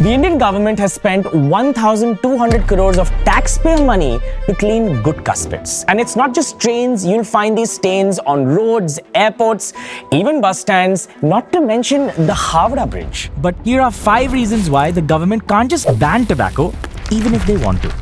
The Indian government has spent 1,200 crores of taxpayer money to clean Gutkha spits. And it's not just trains, you'll find these stains on roads, airports, even bus stands, not to mention the Howrah Bridge. But here are 5 reasons why the government can't just ban tobacco, even if they want to.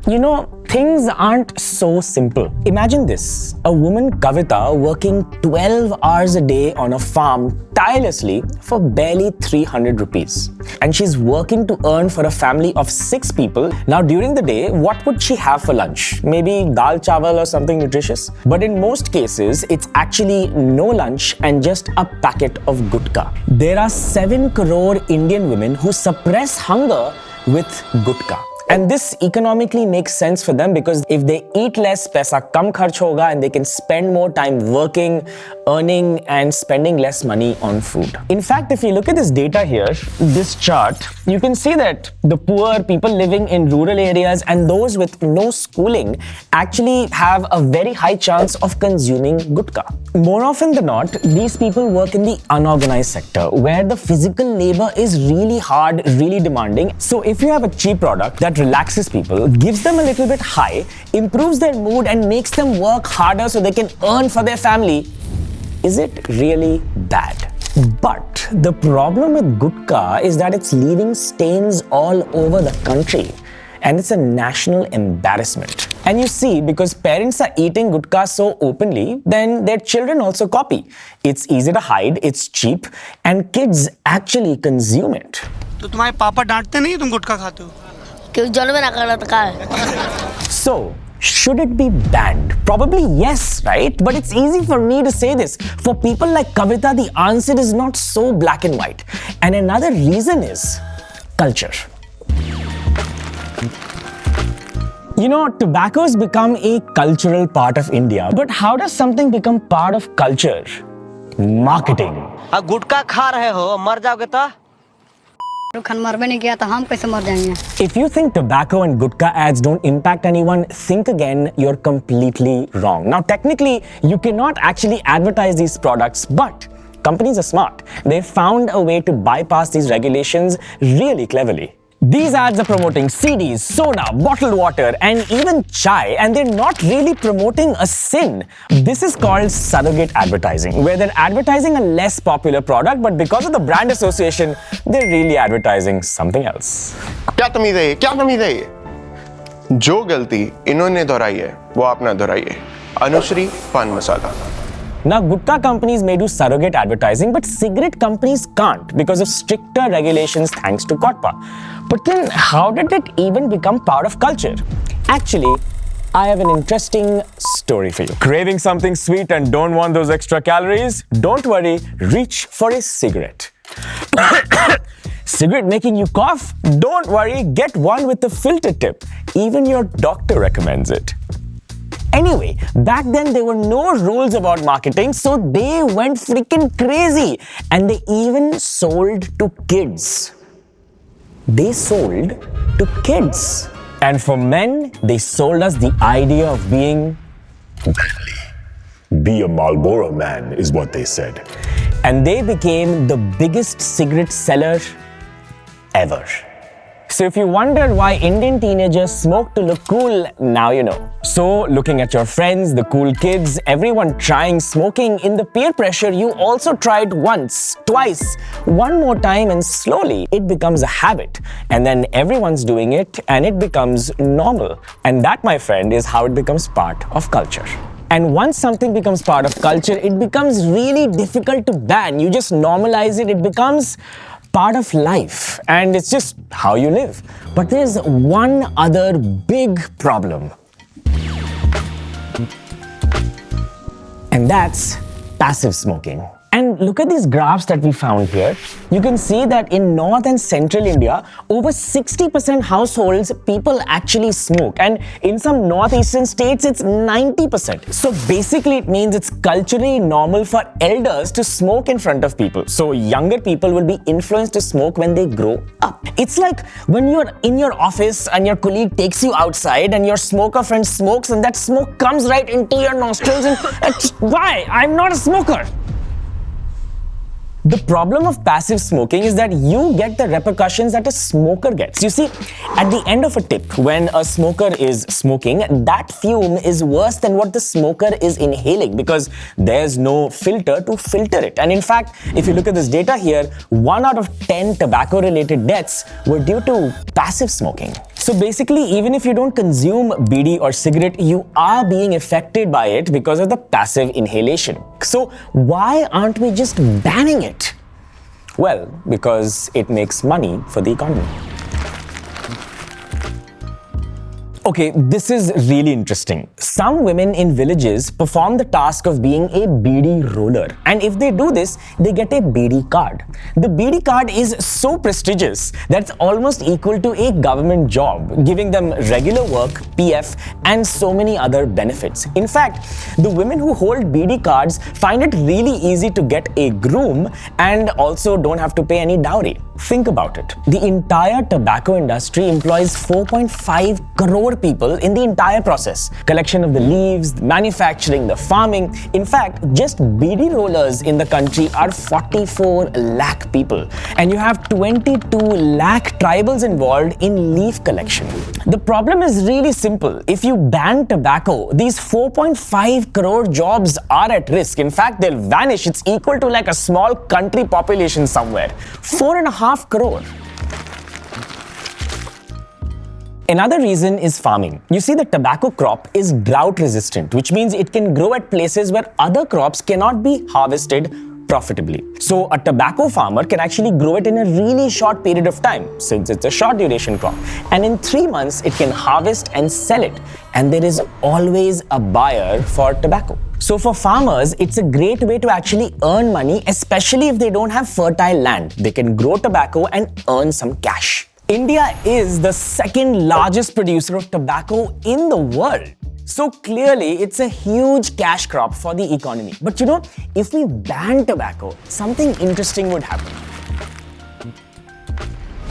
You know, things aren't so simple. Imagine this, a woman Kavita working 12 hours a day on a farm tirelessly for barely 300 rupees. And she's working to earn for a family of 6 people. Now during the day, what would she have for lunch? Maybe dal chawal or something nutritious? But in most cases, it's actually no lunch and just a packet of Gutkha. There are 7 crore Indian women who suppress hunger with Gutkha. And this economically makes sense for them because if they eat less, paisa kam kharch hoga and they can spend more time working, earning and spending less money on food. In fact, if you look at this data here, this chart, you can see that the poor, people living in rural areas and those with no schooling actually have a very high chance of consuming Gutkha. More often than not, these people work in the unorganized sector where the physical labor is really hard, really demanding. So if you have a cheap product that relaxes people, gives them a little bit high, improves their mood and makes them work harder so they can earn for their family, is it really bad? But the problem with Gutkha is that it's leaving stains all over the country. And it's a national embarrassment. And you see, because parents are eating Gutkha so openly, then their children also copy. It's easy to hide, it's cheap, and kids actually consume it. तो तुम्हारे पापा डांटते नहीं तुम गुटखा खाते हो? So, should it be banned? Probably yes, right? But it's easy for me to say this. For people like Kavita, the answer is not so black and white. And another reason is culture. You know, tobacco's become a cultural part of India. But how does something become part of culture? Marketing. गुटखा खा रहे हो मर जाओगे तो If you think tobacco and Gutkha ads don't impact anyone, think again, you're completely wrong. Now, technically, you cannot actually advertise these products, but companies are smart. They found a way to bypass these regulations really cleverly. These ads are promoting CDs, soda, bottled water, and even chai, and they're not really promoting a sin. This is called surrogate advertising, where they're advertising a less popular product, but because of the brand association, they're really advertising something else. क्या तमीज़ है ये? क्या तमीज़ है ये? जो गलती इन्होंने दोहराई है, वो आप ना दोहराइए. अनुश्री पान मसाला. Now, Gutkha companies may do surrogate advertising, but cigarette companies can't because of stricter regulations thanks to COTPA. But then, how did it even become part of culture? Actually, I have an interesting story for you. Craving something sweet and don't want those extra calories? Don't worry, reach for a cigarette. Cigarette making you cough? Don't worry, get one with the filter tip. Even your doctor recommends it. Anyway, back then there were no rules about marketing, so they went freaking crazy. And they even sold to kids. They sold to kids. And for men, they sold us the idea of being manly. Be a Marlboro man, is what they said. And they became the biggest cigarette seller ever. So if you wondered why Indian teenagers smoke to look cool, now you know. So looking at your friends, the cool kids, everyone trying smoking, in the peer pressure, you also tried once, twice, one more time, and slowly it becomes a habit. And then everyone's doing it and it becomes normal. And that, my friend, is how it becomes part of culture. And once something becomes part of culture, it becomes really difficult to ban. You just normalize it, it becomes part of life, and it's just how you live. But there's one other big problem. And that's passive smoking. And look at these graphs that we found here. You can see that in North and Central India, over 60% households, people actually smoke. And in some northeastern states, it's 90%. So basically, it means it's culturally normal for elders to smoke in front of people. So younger people will be influenced to smoke when they grow up. It's like when you're in your office and your colleague takes you outside and your smoker friend smokes and that smoke comes right into your nostrils and why? I'm not a smoker. The problem of passive smoking is that you get the repercussions that a smoker gets. You see, at the end of a tip, when a smoker is smoking, that fume is worse than what the smoker is inhaling because there's no filter to filter it. And in fact, if you look at this data here, 1 out of 10 tobacco-related deaths were due to passive smoking. So basically, even if you don't consume bidi or cigarette, you are being affected by it because of the passive inhalation. So why aren't we just banning it? Well, because it makes money for the economy. Okay, this is really interesting. Some women in villages perform the task of being a bidi roller. And if they do this, they get a bidi card. The bidi card is so prestigious that it's almost equal to a government job, giving them regular work, PF, and so many other benefits. In fact, the women who hold bidi cards find it really easy to get a groom and also don't have to pay any dowry. Think about it. The entire tobacco industry employs 4.5 crore people in the entire process. Collection of the leaves, manufacturing, the farming. In fact, just bidi rollers in the country are 44 lakh people. And you have 22 lakh tribals involved in leaf collection. The problem is really simple. If you ban tobacco, these 4.5 crore jobs are at risk. In fact, they'll vanish. It's equal to like a small country population somewhere. 4.5 crore. Another reason is farming. You see, the tobacco crop is drought resistant, which means it can grow at places where other crops cannot be harvested profitably. So a tobacco farmer can actually grow it in a really short period of time, since it's a short duration crop. And in 3 months, it can harvest and sell it. And there is always a buyer for tobacco. So for farmers, it's a great way to actually earn money, especially if they don't have fertile land. They can grow tobacco and earn some cash. India is the second largest producer of tobacco in the world. So clearly, it's a huge cash crop for the economy. But you know, if we ban tobacco, something interesting would happen.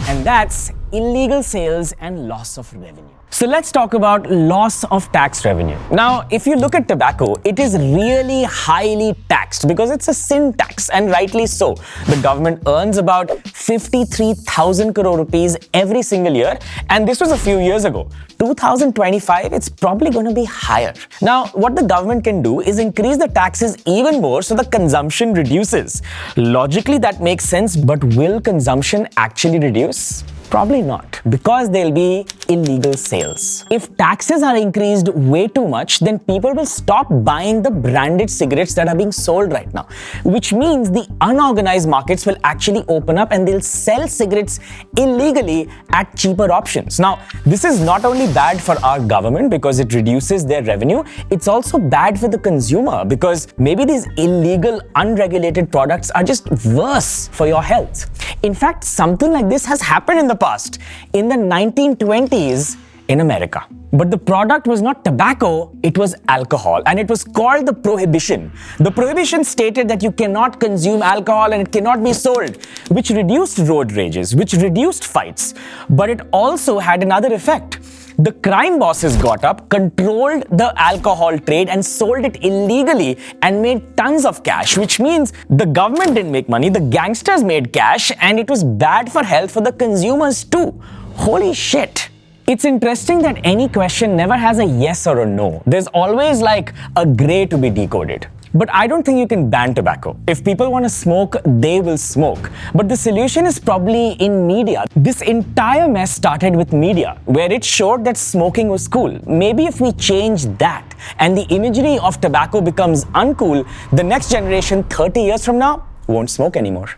And that's illegal sales and loss of revenue. So let's talk about loss of tax revenue. Now, if you look at tobacco, it is really highly taxed because it's a sin tax, and rightly so. The government earns about 53,000 crore rupees every single year, and this was a few years ago. 2025, it's probably going to be higher. Now, what the government can do is increase the taxes even more so the consumption reduces. Logically, that makes sense, but will consumption actually reduce? Probably not, because there'll be illegal sales. If taxes are increased way too much, then people will stop buying the branded cigarettes that are being sold right now, which means the unorganized markets will actually open up and they'll sell cigarettes illegally at cheaper options. Now, this is not only bad for our government because it reduces their revenue, it's also bad for the consumer because maybe these illegal, unregulated products are just worse for your health. In fact, something like this has happened in the past, in the 1920s in America. But the product was not tobacco, it was alcohol, and it was called the Prohibition. The Prohibition stated that you cannot consume alcohol and it cannot be sold, which reduced road rages, which reduced fights. But it also had another effect. The crime bosses got up, controlled the alcohol trade and sold it illegally and made tons of cash, which means the government didn't make money, the gangsters made cash, and it was bad for health for the consumers too. Holy shit. It's interesting that any question never has a yes or a no. There's always like a gray to be decoded. But I don't think you can ban tobacco. If people want to smoke, they will smoke. But the solution is probably in media. This entire mess started with media, where it showed that smoking was cool. Maybe if we change that and the imagery of tobacco becomes uncool, the next generation 30 years from now won't smoke anymore.